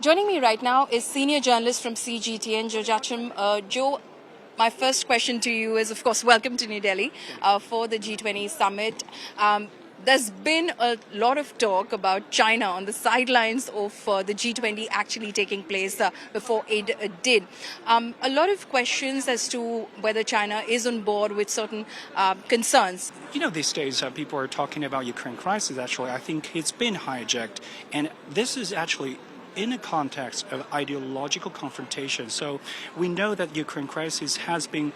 Joining me right now is senior journalist from CGTN, Jiaxin. Joe, my first question to you is, of course, welcome to New Delhi for the G20 Summit. There's been a lot of talk about China on the sidelines of the G20 actually taking place before it did. A lot of questions as to whether China is on board with certain concerns. You know, these days people are talking about Ukraine crisis. Actually, I think it's been hijacked, and this is actually in a context of ideological confrontation. So we know that Ukraine crisis has been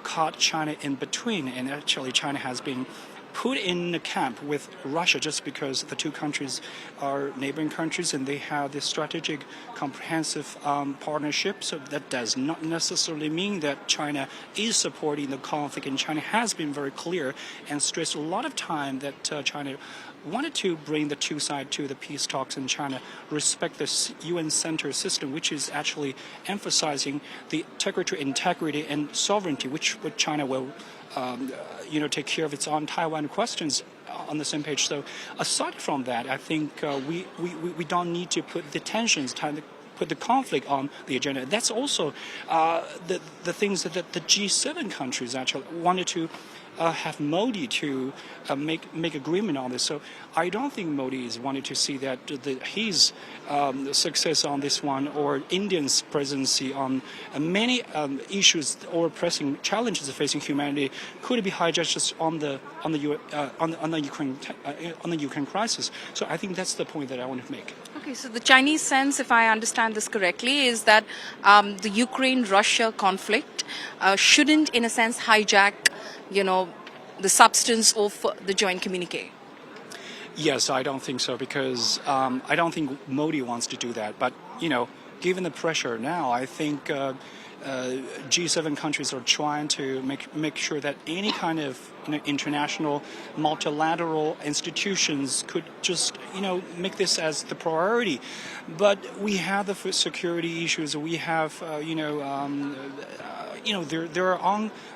caught China in between, and actually China has been put in a camp with Russia just because the two countries are neighboring countries and they have this strategic comprehensive partnership. So that does not necessarily mean that China is supporting the conflict, and China has been very clear and stressed a lot of time that China wanted to bring the two sides to the peace talks, and China respect the UN-centered system, which is actually emphasizing the territorial integrity and sovereignty, which China will take care of its own Taiwan questions on the same page. So aside from that, I think we don't need to put the tensions, put the conflict on the agenda. That's also the things that the G7 countries actually wanted to have Modi to make agreement on this. So I don't think Modi is wanting to see that his success on this one, or India's presidency on many issues or pressing challenges facing humanity could be hijacked just on the Ukraine crisis. So I think that's the point that I want to make. Okay, so the Chinese sense, if I understand this correctly, is that the Ukraine-Russia conflict shouldn't, in a sense, hijack the substance of the joint communique. Yes, I don't think so, because I don't think Modi wants to do that. But, given the pressure now, I think G7 countries are trying to make sure that any kind of international multilateral institutions could just make this as the priority. But we have the food security issues. We have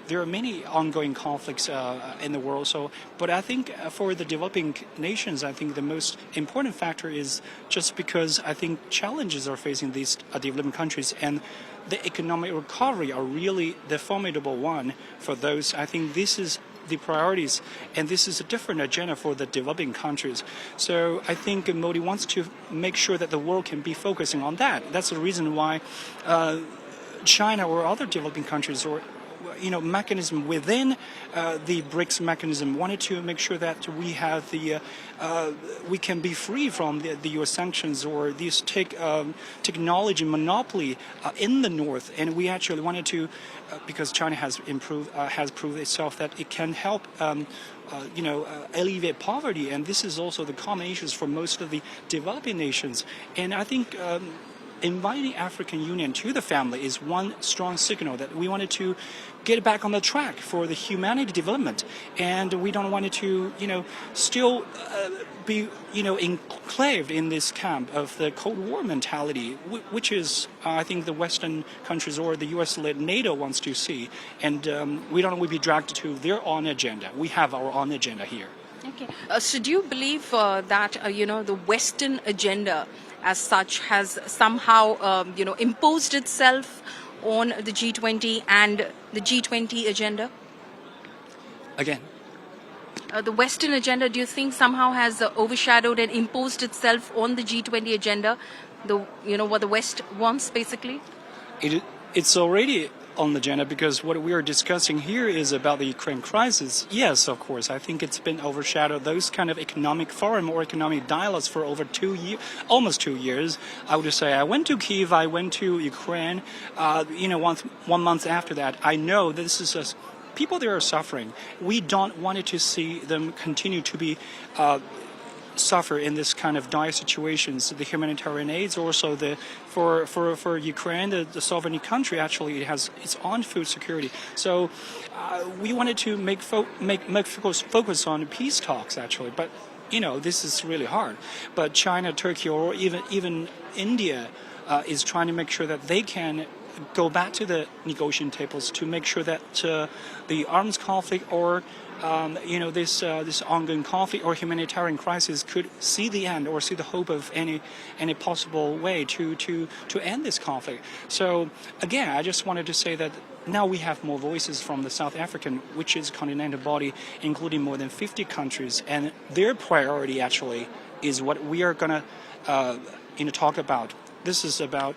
there are many ongoing conflicts in the world. So, but I think for the developing nations, I think the most important factor is just because I think challenges are facing these developing countries, and the economic recovery are really the formidable one for those. I think this is the priorities, and this is a different agenda for the developing countries. So I think Modi wants to make sure that the world can be focusing on that. That's the reason why China or other developing countries, or mechanism within the BRICS mechanism, wanted to make sure that we have we can be free from the U.S. sanctions or these technology monopoly in the North, and we actually wanted to because China has proved itself that it can help alleviate poverty, and this is also the common issues for most of the developing nations. And I think inviting African Union to the family is one strong signal that we wanted to get back on the track for the humanity development, and we don't want it to still be enclaved in this camp of the Cold War mentality, which is I think the Western countries or the U.S.-led NATO wants to see, and we don't want to be dragged to their own agenda. We have our own agenda here. Okay. So do you believe that the Western agenda as such has somehow imposed itself on the G20 and the G20 agenda? Again? The Western agenda, do you think somehow has overshadowed and imposed itself on the G20 agenda? What the West wants, basically? It's already on the agenda, because what we are discussing here is about the Ukraine crisis. Yes, of course, I think it's been overshadowed. Those kind of economic forum or economic dialogues for over almost 2 years. I would say I went to Kyiv, I went to Ukraine. 1 month after that, I know this is people there are suffering. We don't want to see them continue to be suffer in this kind of dire situations. The humanitarian aids, also for Ukraine, the sovereign country, actually it has its own food security. So we wanted to make focus on peace talks actually, but this is really hard. But China, Turkey, or even India is trying to make sure that they can go back to the negotiating tables to make sure that the arms conflict or this ongoing conflict or humanitarian crisis could see the end or see the hope of any possible way to end this conflict. So again, I just wanted to say that now we have more voices from the South African, which is a continental body, including more than 50 countries, and their priority actually is what we are going to talk about. This is about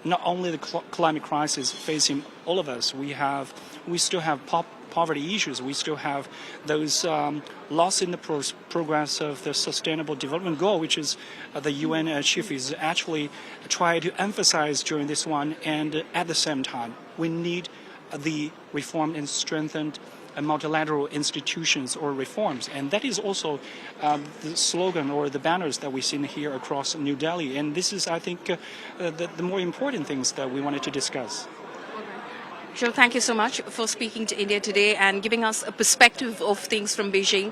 not only the climate crisis facing all of us. We still have poverty issues. We still have those loss in the progress of the Sustainable Development Goal, which is the UN chief is actually trying to emphasize during this one. And at the same time, we need the reformed and strengthened multilateral institutions or reforms. And that is also the slogan or the banners that we've seen here across New Delhi. And this is, I think, the more important things that we wanted to discuss. Zhou, thank you so much for speaking to India today and giving us a perspective of things from Beijing.